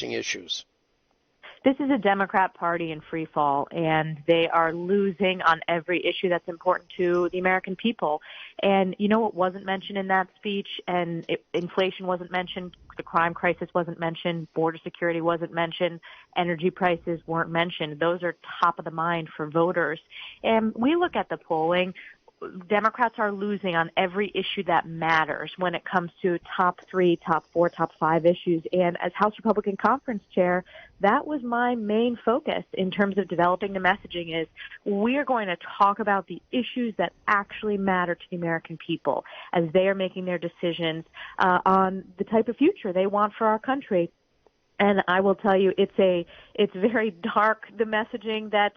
issues? This is a Democrat party in free fall, and they are losing on every issue that's important to the American people. And you know what wasn't mentioned in that speech? And inflation wasn't mentioned, the crime crisis wasn't mentioned, border security wasn't mentioned, energy prices weren't mentioned. Those are top of the mind for voters. And we look at the polling. Democrats are losing on every issue that matters when it comes to top 3, top 4, top 5 issues. And as House Republican Conference Chair, that was my main focus in terms of developing the messaging is we are going to talk about the issues that actually matter to the American people as they are making their decisions on the type of future they want for our country. And I will tell you, it's very dark, the messaging that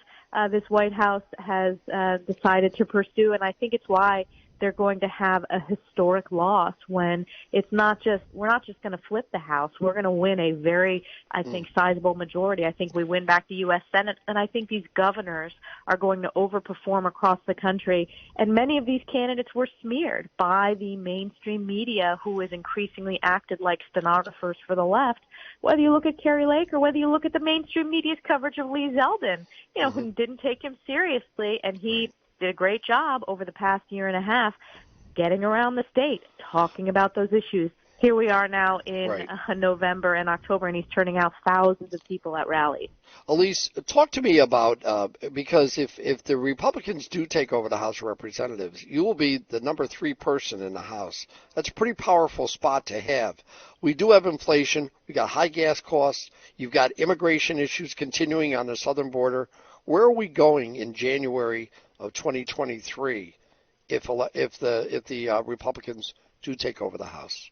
this White House has decided to pursue, and I think it's why they're going to have a historic loss when we're not just going to flip the House. We're going to win a very, I think, sizable majority. I think we win back the U.S. Senate, and I think these governors are going to overperform across the country. And many of these candidates were smeared by the mainstream media, who is increasingly acted like stenographers for the left. Whether you look at Kari Lake or whether you look at the mainstream media's coverage of Lee Zeldin, who didn't take him seriously, and he did a great job over the past year and a half getting around the state, talking about those issues. Here we are now in November and October, and he's turning out thousands of people at rallies. Elise, talk to me about, because if the Republicans do take over the House of Representatives, you will be the number 3 person in the House. That's a pretty powerful spot to have. We do have inflation. We got high gas costs. You've got immigration issues continuing on the southern border. Where are we going in January of 2023 if the Republicans do take over the House?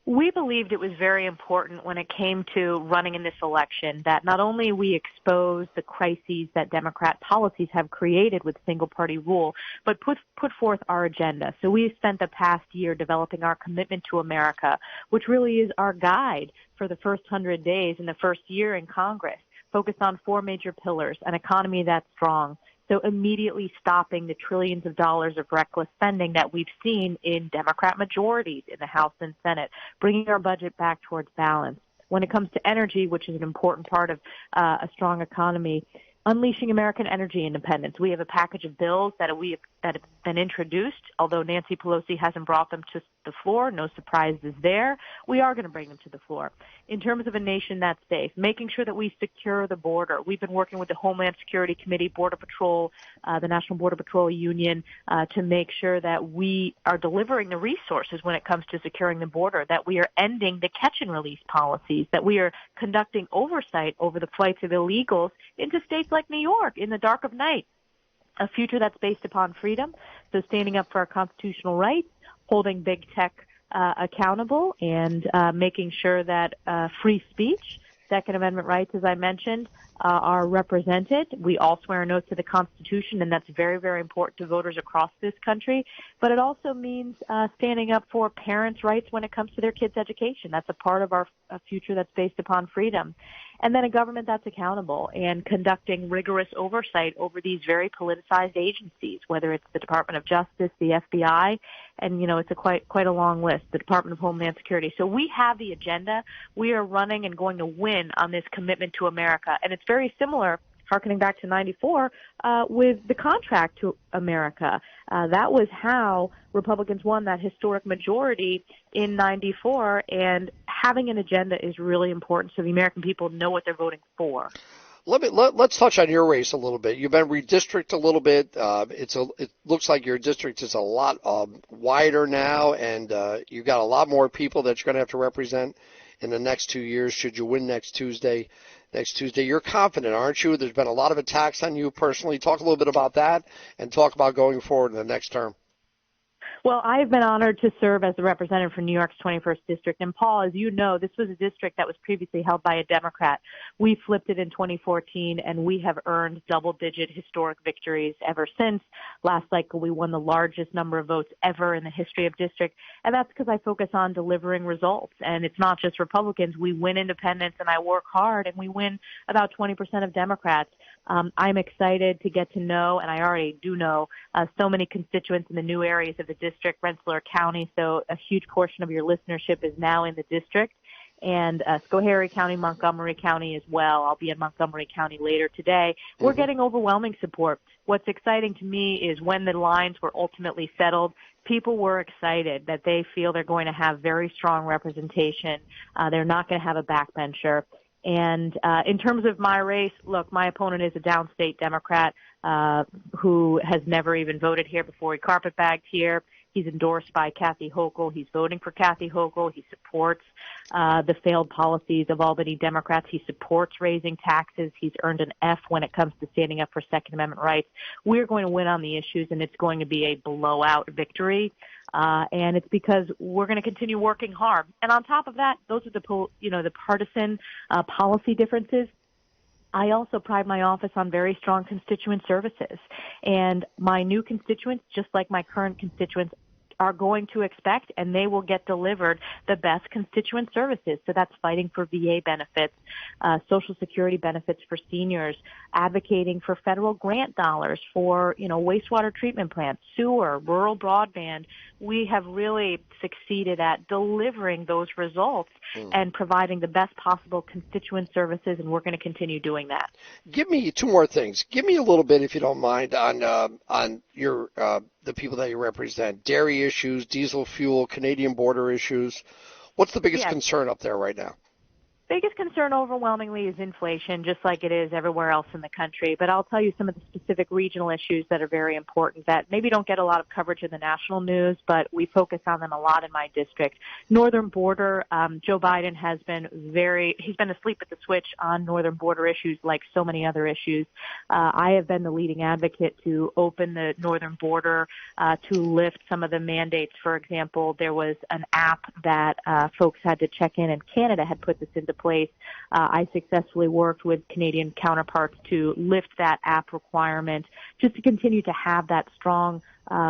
We believed it was very important when it came to running in this election that not only we expose the crises that Democrat policies have created with single-party rule, but put forth our agenda. So we spent the past year developing our commitment to America, which really is our guide for the first 100 days in the first year in Congress, focused on 4 major pillars: an economy that's strong, so immediately stopping the trillions of dollars of reckless spending that we've seen in Democrat majorities in the House and Senate, bringing our budget back towards balance. When it comes to energy, which is an important part of a strong economy, unleashing American energy independence. We have a package of bills that have been introduced, although Nancy Pelosi hasn't brought them to the floor. No surprises there. We are going to bring them to the floor. In terms of a nation that's safe, making sure that we secure the border. We've been working with the Homeland Security Committee, Border Patrol, the National Border Patrol Union, to make sure that we are delivering the resources when it comes to securing the border, that we are ending the catch and release policies, that we are conducting oversight over the flights of illegals into states like New York in the dark of night. A future that's based upon freedom, so standing up for our constitutional rights, holding big tech accountable, and making sure that free speech, Second Amendment rights, as I mentioned, are represented. We all swear an oath to the Constitution, and that's very, very important to voters across this country. But it also means standing up for parents' rights when it comes to their kids' education. That's a part of our future that's based upon freedom. And then a government that's accountable and conducting rigorous oversight over these very politicized agencies, whether it's the Department of Justice, the FBI, and, it's quite a long list, the Department of Homeland Security. So we have the agenda. We are running and going to win on this commitment to America. And it's very similar, harkening back to 94, with the contract to America. That was how Republicans won that historic majority in 94, and having an agenda is really important so the American people know what they're voting for. Let's touch on your race a little bit. You've been redistricted a little bit. It looks like your district is a lot wider now, and you've got a lot more people that you're going to have to represent in the next 2 years should you win next Tuesday. You're confident, aren't you? There's been a lot of attacks on you personally. Talk a little bit about that and talk about going forward in the next term. Well, I have been honored to serve as the representative for New York's 21st District. And, Paul, as you know, this was a district that was previously held by a Democrat. We flipped it in 2014, and we have earned double-digit historic victories ever since. Last cycle, we won the largest number of votes ever in the history of district. And that's because I focus on delivering results. And it's not just Republicans. We win independents, and I work hard, and we win about 20% of Democrats. I'm excited to get to know, and I already do know, so many constituents in the new areas of the district, Rensselaer County, so a huge portion of your listenership is now in the district. and Schoharie County, Montgomery County as well. I'll be in Montgomery County later today. We're getting overwhelming support. What's exciting to me is when the lines were ultimately settled, people were excited that they feel they're going to have very strong representation. They're not going to have a backbencher. And in terms of my race, look, my opponent is a downstate Democrat who has never even voted here before he carpetbagged here. He's endorsed by Kathy Hochul. He's voting for Kathy Hochul. He supports the failed policies of Albany Democrats. He supports raising taxes. He's earned an F when it comes to standing up for Second Amendment rights. We're going to win on the issues, and it's going to be a blowout victory. And it's because we're going to continue working hard. And on top of that, those are the partisan policy differences. I also pride my office on very strong constituent services. And my new constituents, just like my current constituents, are going to expect, and they will get delivered the best constituent services. So that's fighting for VA benefits, Social Security benefits for seniors, advocating for federal grant dollars for, wastewater treatment plants, sewer, rural broadband. We have really succeeded at delivering those results and providing the best possible constituent services, and we're going to continue doing that. Give me two more things. Give me a little bit, if you don't mind, on your the people that you represent. Dairy issues, diesel fuel, Canadian border issues. What's the biggest concern up there right now? Biggest concern overwhelmingly is inflation, just like it is everywhere else in the country. But I'll tell you some of the specific regional issues that are very important that maybe don't get a lot of coverage in the national news, but we focus on them a lot in my district. Northern border, Joe Biden he's been asleep at the switch on northern border issues like so many other issues. I have been the leading advocate to open the northern border, to lift some of the mandates. For example, there was an app that folks had to check in, and Canada had put this into place. I successfully worked with Canadian counterparts to lift that app requirement just to continue to have that strong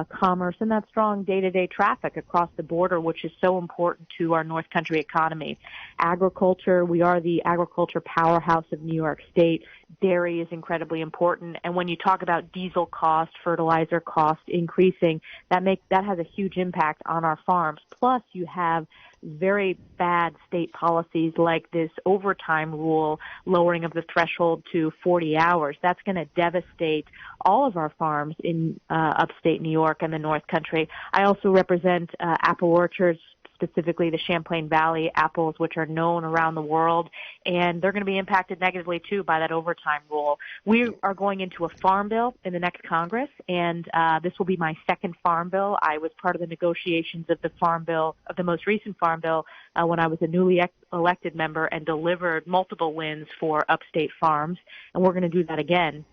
commerce and that strong day-to-day traffic across the border, which is so important to our North Country economy. Agriculture, we are the agriculture powerhouse of New York State. Dairy is incredibly important. And when you talk about diesel cost, fertilizer cost increasing, that has a huge impact on our farms. Plus, you have very bad state policies like this overtime rule, lowering of the threshold to 40 hours. That's going to devastate all of our farms in upstate New York and the North Country. I also represent apple orchards, specifically the Champlain Valley apples, which are known around the world, and they're going to be impacted negatively, too, by that overtime rule. We are going into a farm bill in the next Congress, and this will be my second farm bill. I was part of the negotiations of the farm bill, of the most recent farm bill, when I was a newly elected member and delivered multiple wins for upstate farms, and we're going to do that again.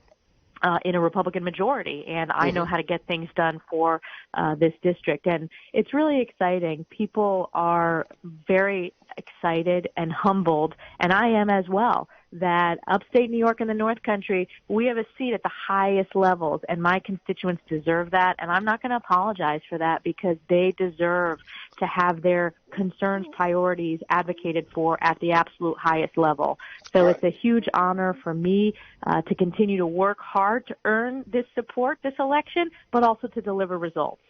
In a Republican majority, and I know how to get things done for this district. And it's really exciting. People are very excited and humbled, and I am as well, that upstate New York and the North Country, we have a seat at the highest levels, and my constituents deserve that, and I'm not going to apologize for that because they deserve to have their concerns, priorities advocated for at the absolute highest level. So it's a huge honor for me to continue to work hard to earn this support, this election, but also to deliver results.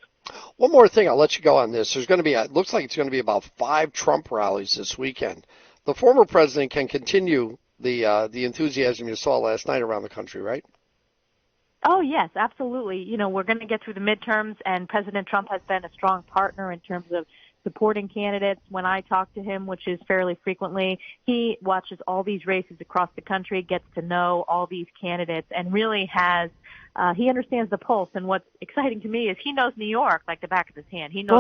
One more thing, I'll let you go on this. There's going to be, it looks like it's going to be about 5 Trump rallies this weekend. The former president can continue the enthusiasm you saw last night around the country, right? Oh, yes, absolutely. We're going to get through the midterms, and President Trump has been a strong partner in terms of supporting candidates. When I talk to him, which is fairly frequently, he watches all these races across the country, gets to know all these candidates, and really he understands the pulse. And what's exciting to me is he knows New York like the back of his hand. He knows